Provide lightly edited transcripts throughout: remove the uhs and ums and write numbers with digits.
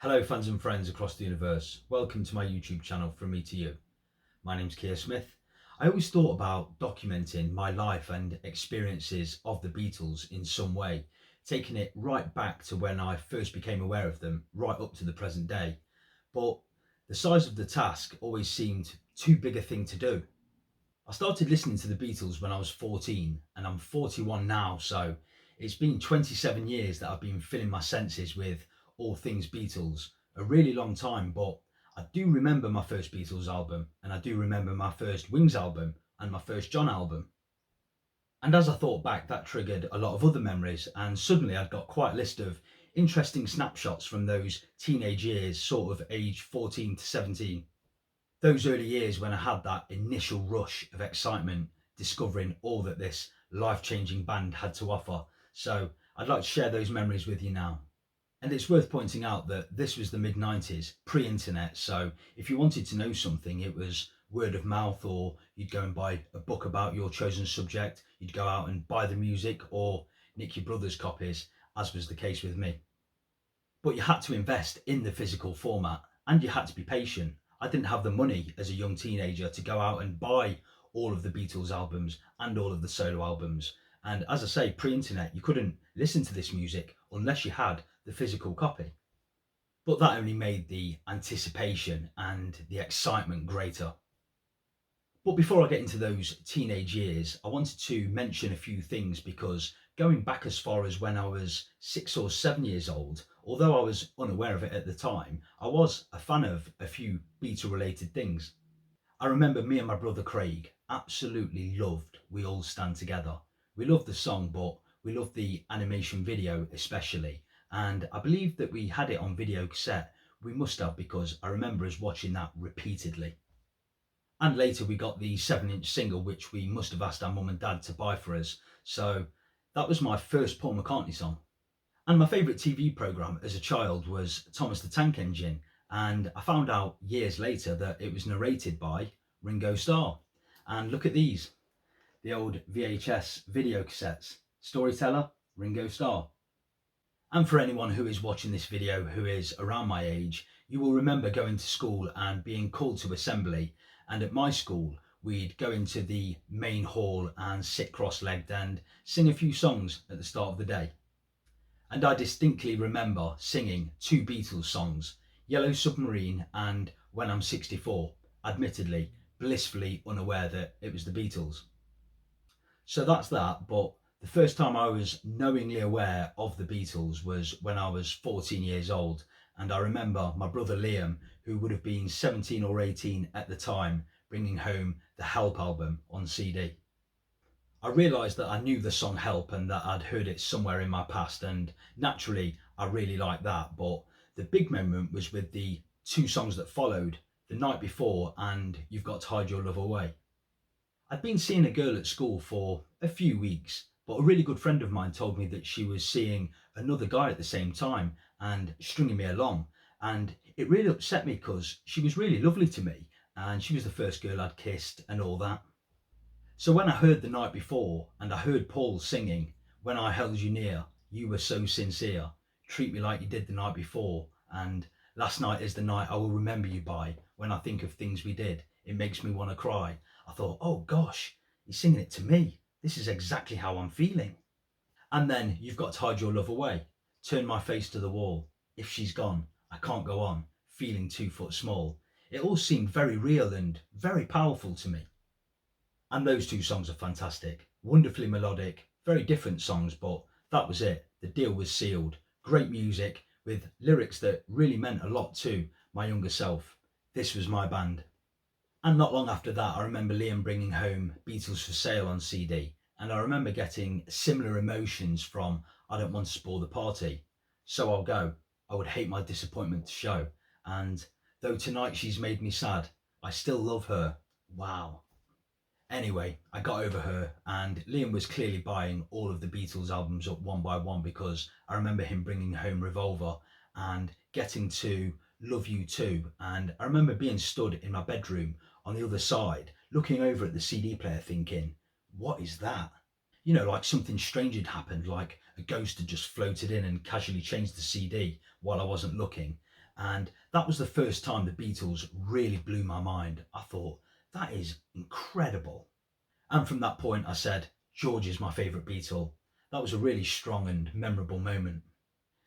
Hello fans and friends across the universe, welcome to my YouTube channel From Me to You. My name's Keir Smith. I always thought about documenting my life and experiences of the Beatles in some way, taking it right back to when I first became aware of them, right up to the present day. But the size of the task always seemed too big a thing to do. I started listening to the Beatles when I was 14 and I'm 41 now, so it's been 27 years that I've been filling my senses with all things Beatles. A really long time, but I do remember my first Beatles album and I do remember my first Wings album and my first John album. And as I thought back, that triggered a lot of other memories, and suddenly I'd got quite a list of interesting snapshots from those teenage years, sort of age 14 to 17. Those early years when I had that initial rush of excitement discovering all that this life-changing band had to offer. So I'd like to share those memories with you now. And it's worth pointing out that this was the mid-90s, pre-internet, so if you wanted to know something, it was word of mouth, or you'd go and buy a book about your chosen subject, you'd go out and buy the music or nick your brother's copies, as was the case with me. But you had to invest in the physical format and you had to be patient. I didn't have the money as a young teenager to go out and buy all of the Beatles albums and all of the solo albums. And as I say, pre-internet, you couldn't listen to this music unless you had the physical copy. But that only made the anticipation and the excitement greater. But before I get into those teenage years, I wanted to mention a few things because going back as far as when I was 6 or 7 years old, although I was unaware of it at the time, I was a fan of a few Beatle related things. I remember me and my brother Craig absolutely loved We All Stand Together. We loved the song, but we loved the animation video especially. And I believe that we had it on video cassette. We must have, because I remember us watching that repeatedly. And later we got the 7-inch single, which we must have asked our mum and dad to buy for us. So that was my first Paul McCartney song. And my favourite TV programme as a child was Thomas the Tank Engine. And I found out years later that it was narrated by Ringo Starr. And look at these, the old VHS video cassettes. Storyteller, Ringo Starr. And for anyone who is watching this video who is around my age, you will remember going to school and being called to assembly. And at my school, we'd go into the main hall and sit cross-legged and sing a few songs at the start of the day. And I distinctly remember singing two Beatles songs, Yellow Submarine and When I'm 64, admittedly, blissfully unaware that it was the Beatles. So that's that, but the first time I was knowingly aware of the Beatles was when I was 14 years old. And I remember my brother Liam, who would have been 17 or 18 at the time, bringing home the Help album on CD. I realised that I knew the song Help and that I'd heard it somewhere in my past, and naturally I really liked that, but the big moment was with the two songs that followed, The Night Before and You've Got to Hide Your Love Away. I'd been seeing a girl at school for a few weeks, but a really good friend of mine told me that she was seeing another guy at the same time and stringing me along. And it really upset me because she was really lovely to me and she was the first girl I'd kissed and all that. So when I heard The Night Before and I heard Paul singing, When I Held You Near, You Were So Sincere, Treat Me Like You Did the Night Before, and Last Night Is the Night I Will Remember You By, When I Think of Things We Did, It Makes Me Want to Cry, I thought, oh gosh, he's singing it to me. This is exactly how I'm feeling. And then You've Got to Hide Your Love Away, Turn My Face to the Wall, If She's Gone, I Can't Go On, Feeling 2 foot Small. It all seemed very real and very powerful to me. And those two songs are fantastic, wonderfully melodic, very different songs, but that was it. The deal was sealed. Great music with lyrics that really meant a lot to my younger self. This was my band. And not long after that, I remember Liam bringing home Beatles for Sale on CD. And I remember getting similar emotions from I Don't Want to Spoil the Party, So I'll Go, I Would Hate My Disappointment to Show, and Though Tonight She's Made Me Sad, I Still Love Her. Wow. Anyway, I got over her, and Liam was clearly buying all of the Beatles albums up one by one because I remember him bringing home Revolver and getting to Love You Too. And I remember being stood in my bedroom on the other side, looking over at the CD player thinking, what is that? You know, like something strange had happened, like a ghost had just floated in and casually changed the CD while I wasn't looking. And that was the first time the Beatles really blew my mind. I thought, that is incredible. And from that point, I said, George is my favourite Beatle. That was a really strong and memorable moment.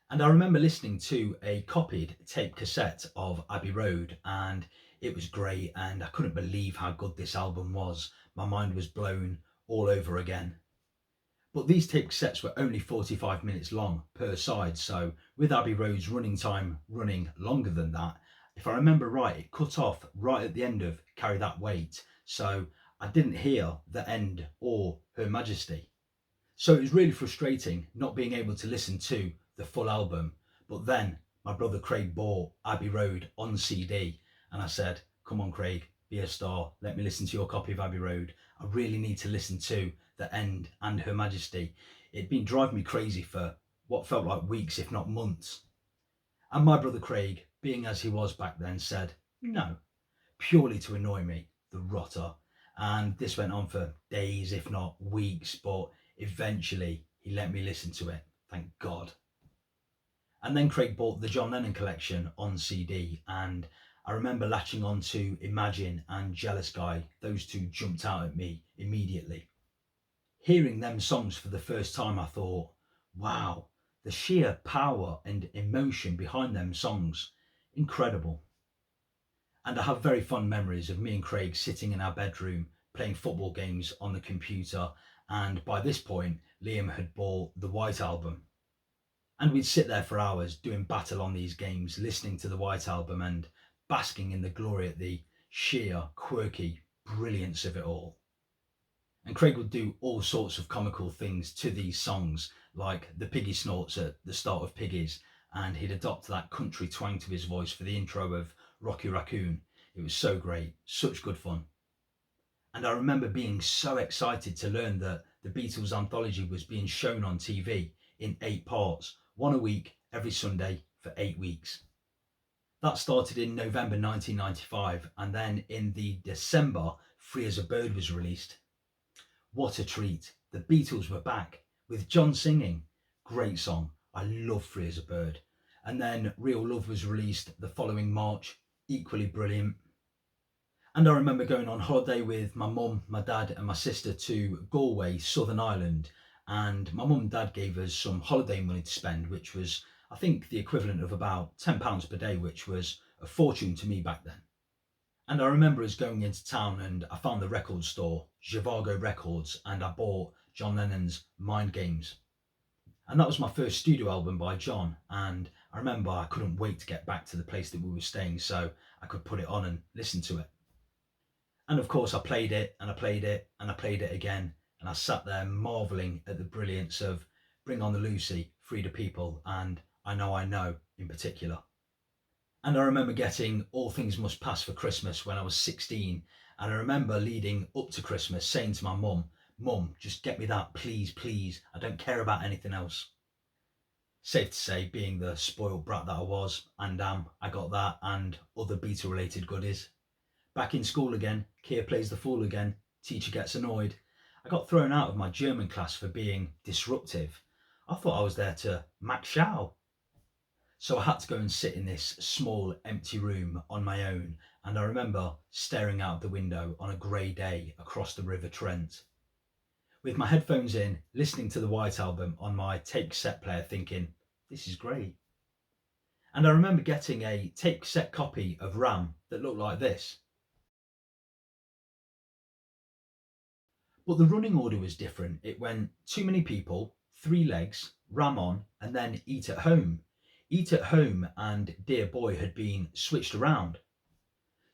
And I remember listening to a copied tape cassette of Abbey Road, and it was great. And I couldn't believe how good this album was. My mind was blown all over again. But these tape cassettes were only 45 minutes long per side, so with Abbey Road's running time running longer than that, if I remember right, it cut off right at the end of Carry That Weight, so I didn't hear the end or Her Majesty. So it was really frustrating not being able to listen to the full album. But then my brother Craig bought Abbey Road on CD, and I said, come on, Craig, be a star. Let me listen to your copy of Abbey Road. I really need to listen to the end and Her Majesty. It'd been driving me crazy for what felt like weeks, if not months. And my brother Craig, being as he was back then, said, no, purely to annoy me, the rotter. And this went on for days, if not weeks, but eventually he let me listen to it, thank God. And then Craig bought the John Lennon collection on CD, and I remember latching on to Imagine and Jealous Guy. Those two jumped out at me immediately. Hearing them songs for the first time, I thought, wow, the sheer power and emotion behind them songs, incredible. And I have very fond memories of me and Craig sitting in our bedroom playing football games on the computer. And by this point, Liam had bought the White Album. And we'd sit there for hours doing battle on these games, listening to the White Album and basking in the glory at the sheer, quirky brilliance of it all. And Craig would do all sorts of comical things to these songs, like the piggy snorts at the start of Piggies, and he'd adopt that country twang to his voice for the intro of Rocky Raccoon. It was so great, such good fun. And I remember being so excited to learn that the Beatles anthology was being shown on TV in 8 parts, one a week, every Sunday for 8 weeks. That started in November 1995, and then in the December, Free as a Bird was released. What a treat. The Beatles were back, with John singing. Great song. I love Free as a Bird. And then Real Love was released the following March, equally brilliant. And I remember going on holiday with my mum, my dad and my sister to Galway, Southern Ireland. And my mum and dad gave us some holiday money to spend, which was, I think, the equivalent of about £10 per day, which was a fortune to me back then. And I remember us going into town and I found the record store, Zhivago Records, and I bought John Lennon's Mind Games. And that was my first studio album by John. And I remember I couldn't wait to get back to the place that we were staying so I could put it on and listen to it. And of course I played it and I played it and I played it again. And I sat there marvelling at the brilliance of Bring on the Lucy, Free the People, and I Know in particular. And I remember getting All Things Must Pass for Christmas when I was 16. And I remember leading up to Christmas saying to my mum, Mum, just get me that, please, please. I don't care about anything else. Safe to say, being the spoiled brat that I was and am, I got that and other Beatle related goodies. Back in school again, Keir plays the fool again, teacher gets annoyed. I got thrown out of my German class for being disruptive. I thought I was there to Max Schau. So I had to go and sit in this small empty room on my own, and I remember staring out of the window on a grey day across the River Trent. With my headphones in, listening to the White Album on my tape cassette player thinking, this is great. And I remember getting a tape cassette copy of Ram that looked like this. But the running order was different. It went Too Many People, 3 Legs, Ram On, and then Eat at Home. Eat at Home and Dear Boy had been switched around.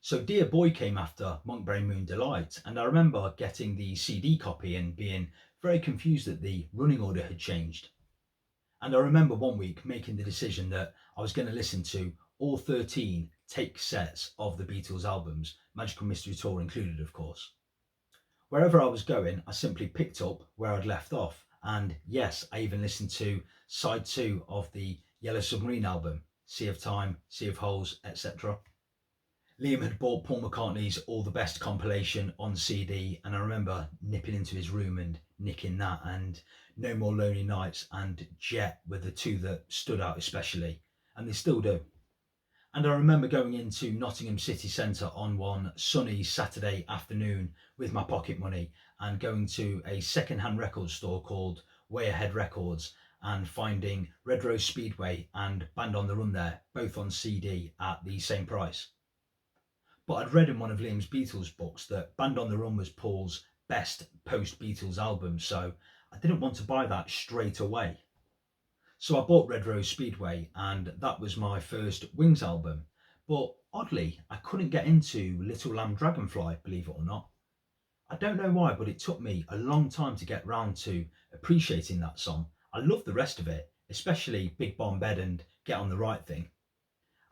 So Dear Boy came after Monkberry Moon Delight, and I remember getting the CD copy and being very confused that the running order had changed. And I remember one week making the decision that I was going to listen to all 13 tape cassettes of the Beatles albums, Magical Mystery Tour included, of course. Wherever I was going, I simply picked up where I'd left off. And yes, I even listened to side 2 of the Yellow Submarine album, Sea of Time, Sea of Holes, etc. Liam had bought Paul McCartney's All the Best compilation on CD, and I remember nipping into his room and nicking that, and No More Lonely Nights and Jet were the 2 that stood out especially, and they still do. And I remember going into Nottingham city centre on one sunny Saturday afternoon with my pocket money and going to a second-hand record store called Way Ahead Records and finding Red Rose Speedway and Band on the Run there, both on CD at the same price. But I'd read in one of Liam's Beatles books that Band on the Run was Paul's best post-Beatles album, so I didn't want to buy that straight away. So I bought Red Rose Speedway, and that was my first Wings album. But oddly, I couldn't get into Little Lamb Dragonfly, believe it or not. I don't know why, but it took me a long time to get round to appreciating that song. I love the rest of it, especially Big Bomb Bed and Get on the Right Thing.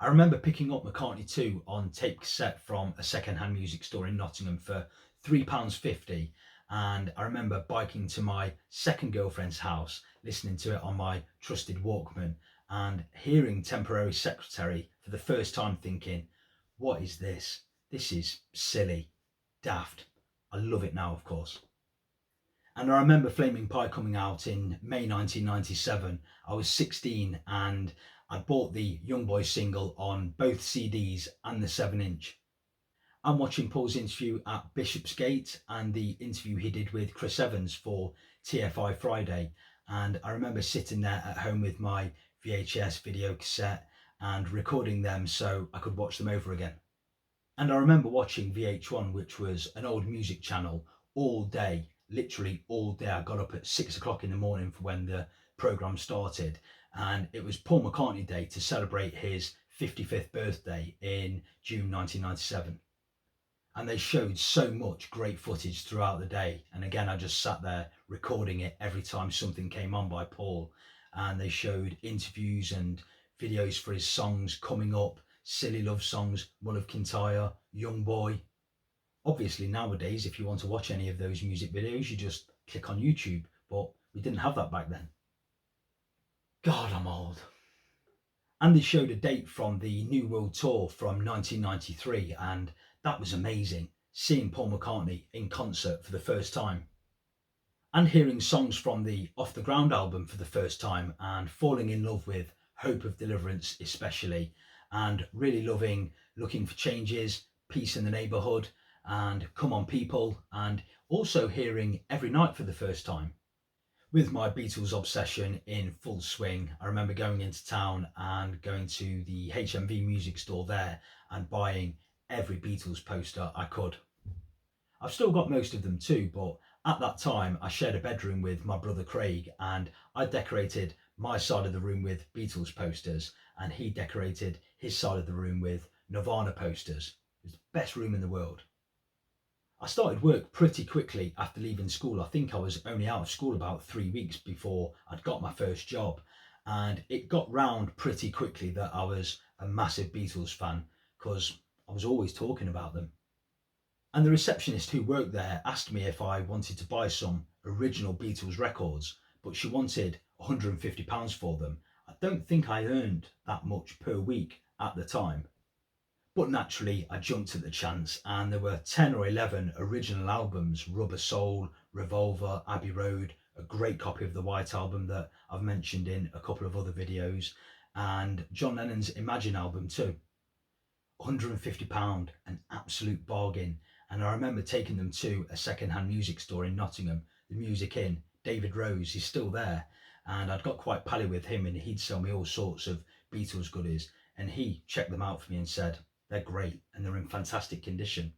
I remember picking up McCartney 2 on tape cassette from a second-hand music store in Nottingham for £3.50, and I remember biking to my second girlfriend's house, listening to it on my trusted Walkman and hearing Temporary Secretary for the first time, thinking, what is this? This is silly, daft. I love it now, of course. And I remember Flaming Pie coming out in May 1997. I was 16 and I bought the Young Boy single on both CDs and the 7-inch. I'm watching Paul's interview at Bishopsgate and the interview he did with Chris Evans for TFI Friday. And I remember sitting there at home with my VHS video cassette and recording them so I could watch them over again. And I remember watching VH1, which was an old music channel, all day, literally all day. I got up at 6 o'clock in the morning for when the programme started. And it was Paul McCartney Day to celebrate his 55th birthday in June 1997. And they showed so much great footage throughout the day. And again, I just sat there recording it every time something came on by Paul. And they showed interviews and videos for his songs coming up, Silly Love Songs, Mull of Kintyre, Young Boy. Obviously nowadays, if you want to watch any of those music videos, you just click on YouTube, but we didn't have that back then. God, I'm old. And they showed a date from the New World Tour from 1993, and that was amazing, seeing Paul McCartney in concert for the first time. And hearing songs from the Off the Ground album for the first time and falling in love with Hope of Deliverance especially, and really loving Looking for Changes, Peace in the Neighbourhood, and Come On People, and also hearing Every Night for the first time. With my Beatles obsession in full swing, I remember going into town and going to the HMV music store there and buying every Beatles poster I could. I've still got most of them too, but at that time I shared a bedroom with my brother Craig, and I decorated my side of the room with Beatles posters and he decorated his side of the room with Nirvana posters. It was the best room in the world. I started work pretty quickly after leaving school. I think I was only out of school about 3 weeks before I'd got my first job, and it got round pretty quickly that I was a massive Beatles fan because I was always talking about them. And the receptionist who worked there asked me if I wanted to buy some original Beatles records, but she wanted £150 for them. I don't think I earned that much per week at the time. But naturally, I jumped at the chance, and there were 10 or 11 original albums: Rubber Soul, Revolver, Abbey Road, a great copy of the White Album that I've mentioned in a couple of other videos, and John Lennon's Imagine album too. £150, an absolute bargain. And I remember taking them to a second-hand music store in Nottingham, the Music Inn. David Rose, he's still there, and I'd got quite pally with him, and he'd sell me all sorts of Beatles goodies, and he checked them out for me and said, they're great and they're in fantastic condition.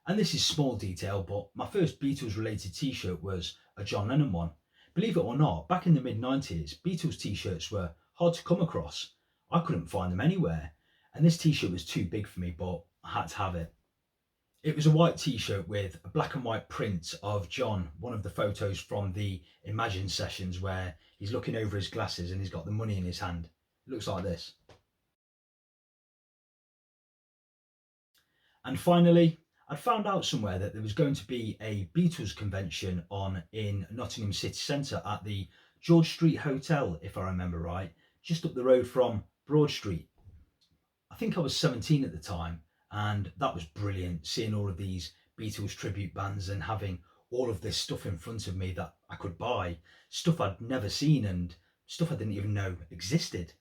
And this is small detail, but my first Beatles related t-shirt was a John Lennon one. Believe it or not, back in the mid-90s, Beatles t-shirts were hard to come across. I couldn't find them anywhere, and this t-shirt was too big for me, but I had to have it. It was a white t-shirt with a black and white print of John, one of the photos from the Imagine sessions where he's looking over his glasses and he's got the money in his hand. It looks like this. And finally, I'd found out somewhere that there was going to be a Beatles convention on in Nottingham city centre at the George Street Hotel, if I remember right, just up the road from Broad Street. I think I was 17 at the time, and that was brilliant, seeing all of these Beatles tribute bands and having all of this stuff in front of me that I could buy, stuff I'd never seen and stuff I didn't even know existed.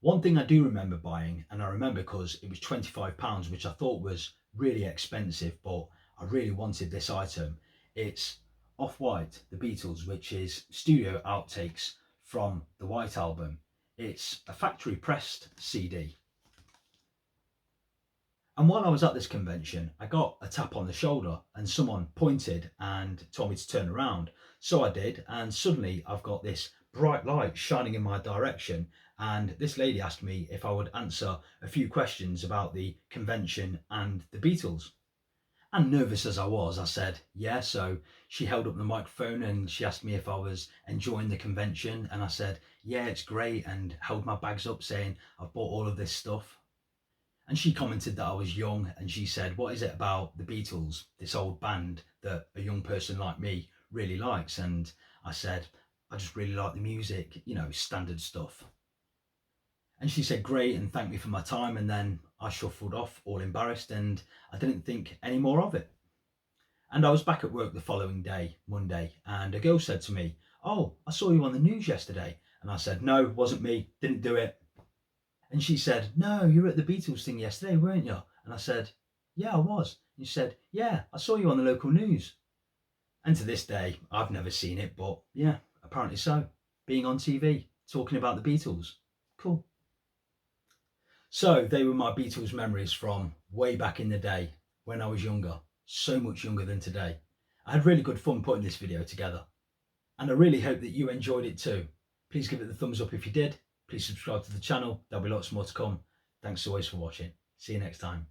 One thing I do remember buying, and I remember because it was £25, which I thought was really expensive, but I really wanted this item. It's Off-White, the Beatles, which is studio outtakes from the White Album. It's a factory pressed CD. And while I was at this convention, I got a tap on the shoulder and someone pointed and told me to turn around. So I did, and suddenly I've got this bright light shining in my direction. And this lady asked me if I would answer a few questions about the convention and the Beatles. And nervous as I was, I said, yeah. So she held up the microphone and she asked me if I was enjoying the convention. And I said, yeah, it's great. And held my bags up saying, I've bought all of this stuff. And she commented that I was young, and she said, what is it about the Beatles, this old band, that a young person like me really likes? And I said, I just really like the music, standard stuff. And she said, great, and thanked me for my time. And then I shuffled off, all embarrassed, and I didn't think any more of it. And I was back at work the following day, Monday, and a girl said to me, oh, I saw you on the news yesterday. And I said, no, it wasn't me, didn't do it. And she said, no, you were at the Beatles thing yesterday, weren't you? And I said, yeah, I was. And she said, yeah, I saw you on the local news. And to this day, I've never seen it, but yeah, apparently so. Being on TV, talking about the Beatles. Cool. So they were my Beatles memories from way back in the day when I was younger, so much younger than today. I had really good fun putting this video together, and I really hope that you enjoyed it too. Please give it the thumbs up if you did. Please subscribe to the channel. There'll be lots more to come. Thanks always for watching. See you next time.